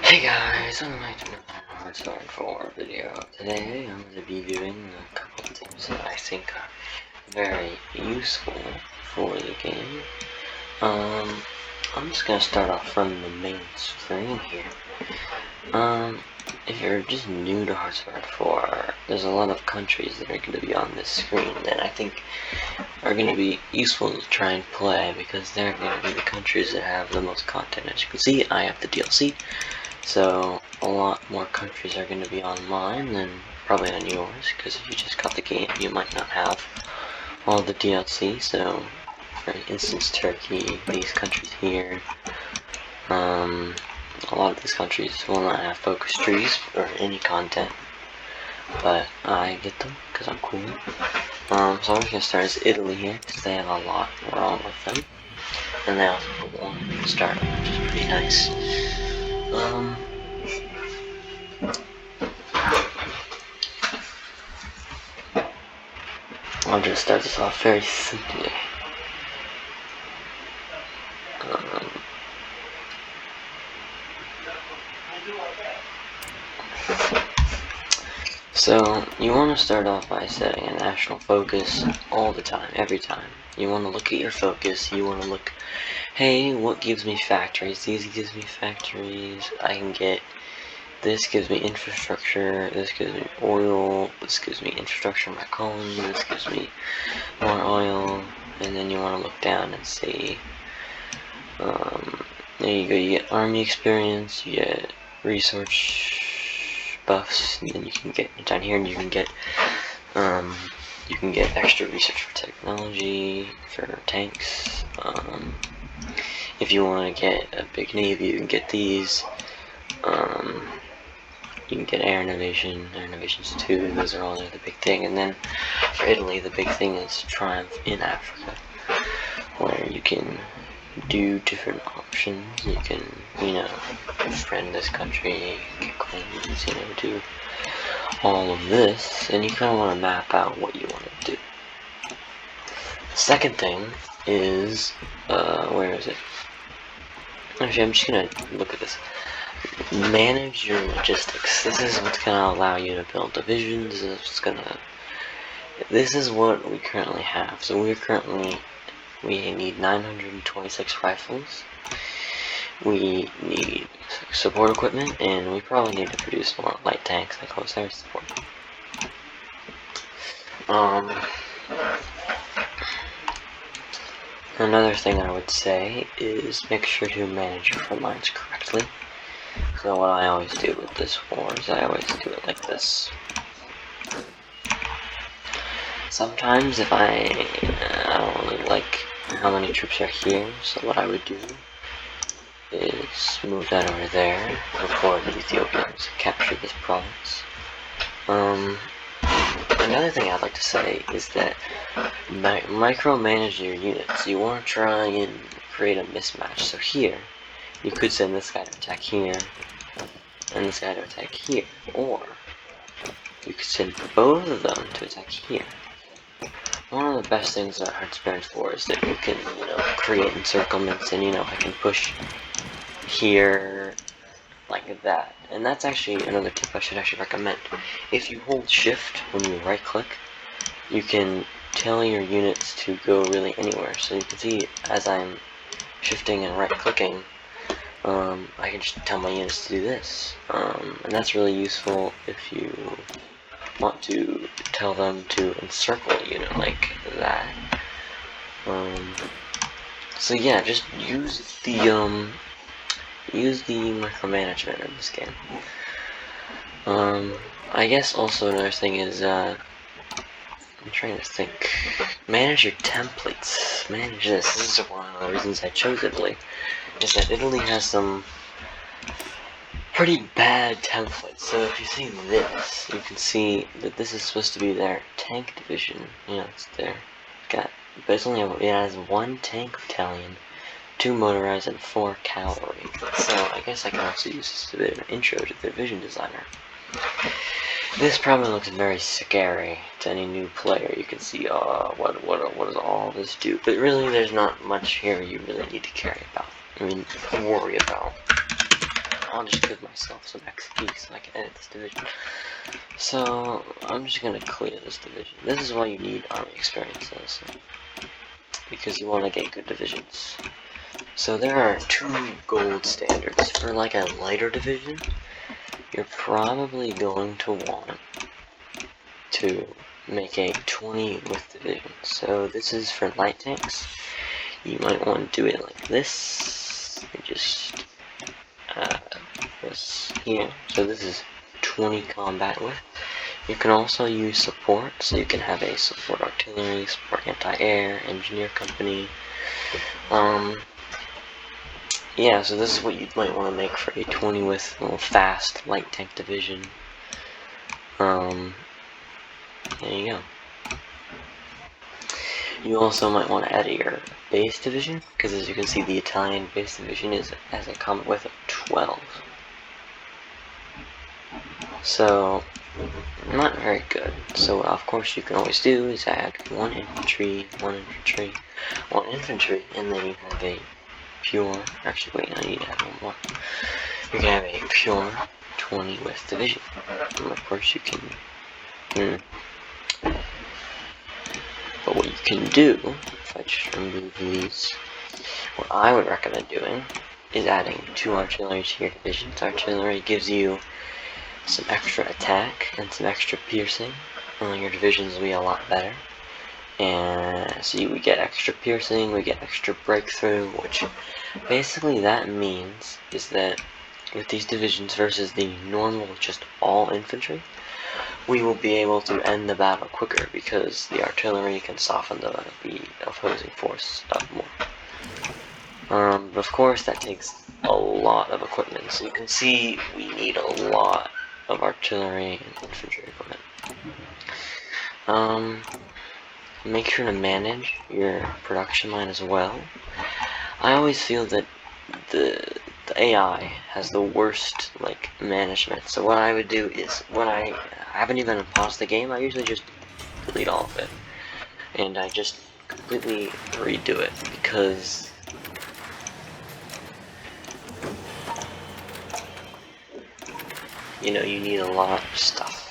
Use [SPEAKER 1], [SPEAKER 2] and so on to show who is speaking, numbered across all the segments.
[SPEAKER 1] Hey guys, welcome back to another hoi4 video. Today I'm going to be doing a couple of things that I think are very useful for the game. I'm just going to start off from the main screen here. If you're just new to hoi4, there's a lot of countries that are going to be on this screen that I think are going to be useful to try and play, because they're going to be the countries that have the most content. As you can see, I have the DLC. So a lot more countries are going to be online than probably on yours, because if you just got the game, you might not have all the DLC. So, for instance, Turkey, these countries here, a lot of these countries will not have focus trees or any content, but I get them because I'm cool. So I'm just going to start as Italy here, because they have a lot wrong with them, and they also put one start, which is pretty nice. I'll just start this off very simply. So you want to start off by setting a national focus all the time, every time. You want to look at your focus, you want to look, hey, what gives me factories? These gives me factories, I can get, this gives me infrastructure, this gives me oil, this gives me infrastructure in my colony, this gives me more oil, and then you want to look down and see, there you go, you get army experience, you get research buffs, and then you can get down here and you can get extra research for technology, for tanks. If you want to get a big navy, you can get these. You can get air innovations too. Those are all the big thing. And then for Italy, the big thing is triumph in Africa, where you can do different options. You can, friend this country, get claims, do all of this, and you kind of want to map out what you want to do. The second thing is, where is it? Actually, I'm just gonna look at this. Manage your logistics. This is what's gonna allow you to build divisions. This is what we currently have. So we need 926 rifles. We need support equipment, and we probably need to produce more light tanks like hoi4 support. Another thing I would say is make sure to manage your front lines correctly. So what I always do with this war is I always do it like this. Sometimes if I don't really like how many troops are here, so what I would do is move that over there before the Ethiopians capture this province. Another thing I'd like to say is that micromanage your units. You want to try and create a mismatch. So here, you could send this guy to attack here, and this guy to attack here, or you could send both of them to attack here. One of the best things about hoi4 is that you can, create encirclements, and I can push here like that. And that's actually another tip I should actually recommend. If you hold shift when you right click, you can tell your units to go really anywhere. So you can see as I'm shifting and right clicking, I can just tell my units to do this. And that's really useful if you want to tell them to encircle a unit like that. So yeah, just use the micromanagement in this game. I guess also another thing is, I'm trying to think, manage your templates. Manage this. This is one of the reasons I chose Italy, is that Italy has some pretty bad templates. So if you see this, you can see that this is supposed to be their tank division. It's there. But it has 1 tank battalion, 2 motorized, and 4 cavalry. So I guess I can also use this as a bit of an intro to the division designer. This probably looks very scary to any new player. You can see, what does all this do? But really, there's not much here you really need to care about. worry about. I'll just give myself some XP so I can edit this division. So I'm just gonna clear this division. This is why you need army experiences, because you want to get good divisions. So there are 2 gold standards. For like a lighter division, you're probably going to want to make a 20 with division. So this is for light tanks. You might want to do it like this. And just this here. So this is 20 combat with. You can also use support, so you can have a support artillery, support anti-air, engineer company. Yeah, so this is what you might want to make for a 20 with little fast light tank division. There you go. You also might want to add your base division, because as you can see, the Italian base division has a combat width of 12. So, not very good. So of course you can always do is add 1 infantry, 1 infantry, 1 infantry, and then you have a pure, actually wait, I need to add 1 more. You can have a pure 20 with division. And of course you can, but what you can do, if I just remove these, what I would recommend doing is adding 2 artillery to your divisions. Artillery gives you some extra attack and some extra piercing. Your divisions will be a lot better. And so we get extra piercing, we get extra breakthrough, which basically that means is that with these divisions versus the normal just all infantry, we will be able to end the battle quicker because the artillery can soften the opposing force up more. But of course that takes a lot of equipment, so you can see we need a lot of artillery and infantry equipment. Make sure to manage your production line as well. I always feel that the AI has the worst like management. So what I would do is when I haven't even paused the game, I usually just delete all of it and I just completely redo it because you know you need a lot of stuff.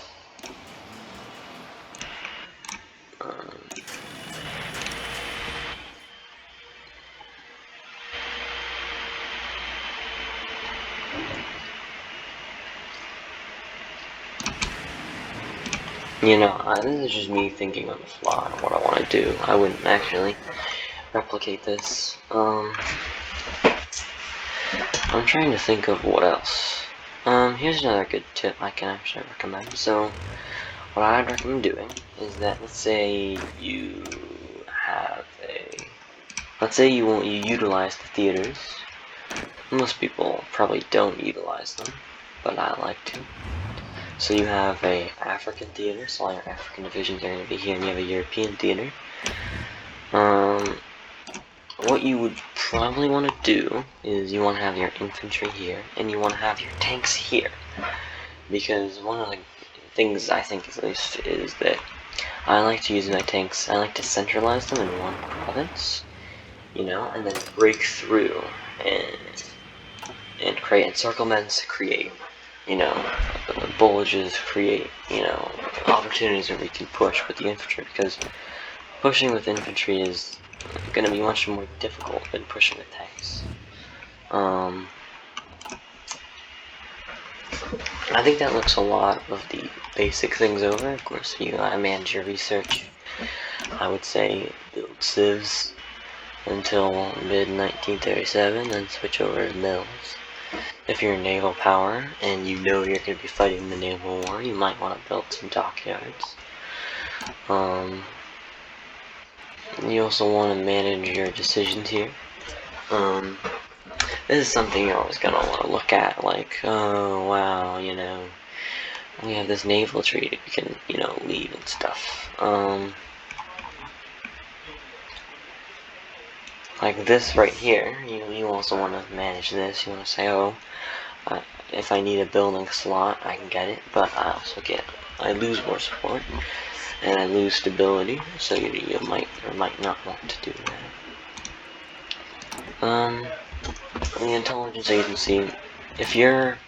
[SPEAKER 1] You know, this is just me thinking on the fly what I want to do. I wouldn't actually replicate this. I'm trying to think of what else. Here's another good tip I can actually recommend. So, what I'd recommend doing is that let's say you utilize the theaters. Most people probably don't utilize them, but I like to. So you have a African theater, so all your African divisions are going to be here, and you have a European theater. What you would probably want to do is you want to have your infantry here, and you want to have your tanks here. Because one of the things I think at least is that I like to use my tanks, I like to centralize them in one province, you know, and then break through and create encirclements, create, you know, bullages, create, you know, opportunities where we can push with the infantry, because pushing with infantry is going to be much more difficult than pushing with tanks. I think that looks a lot of the basic things over. Of course, you gotta manage your research. I would say build civs until mid-1937, then switch over to mills. If you're a naval power and you know you're going to be fighting the naval war, you might want to build some dockyards. You also want to manage your decisions here. This is something you're always going to want to look at, like, oh wow, you know, we have this naval treaty we can, you know, leave and stuff. Like this right here, you also want to manage this. You want to say, oh, if I need a building slot, I can get it, but I lose more support, and I lose stability, so you might or might not want to do that. the intelligence agency, if you're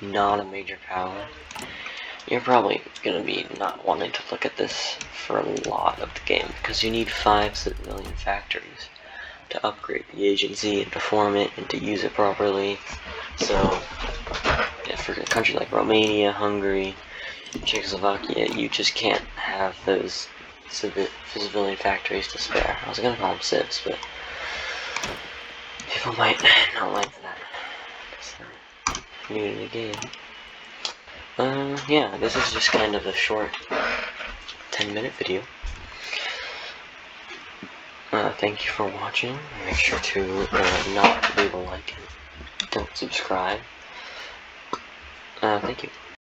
[SPEAKER 1] not a major power, you're probably gonna be not wanting to look at this for a lot of the game, because you need 5 civilian factories to upgrade the agency and to form it and to use it properly. So, yeah, for a country like Romania, Hungary, Czechoslovakia, you just can't have those civilian factories to spare. I was gonna call them civs, but people might not like that because they're new to the game. Yeah, this is just kind of a short 10-minute video. Thank you for watching. Make sure to not leave a like and don't subscribe. Thank you.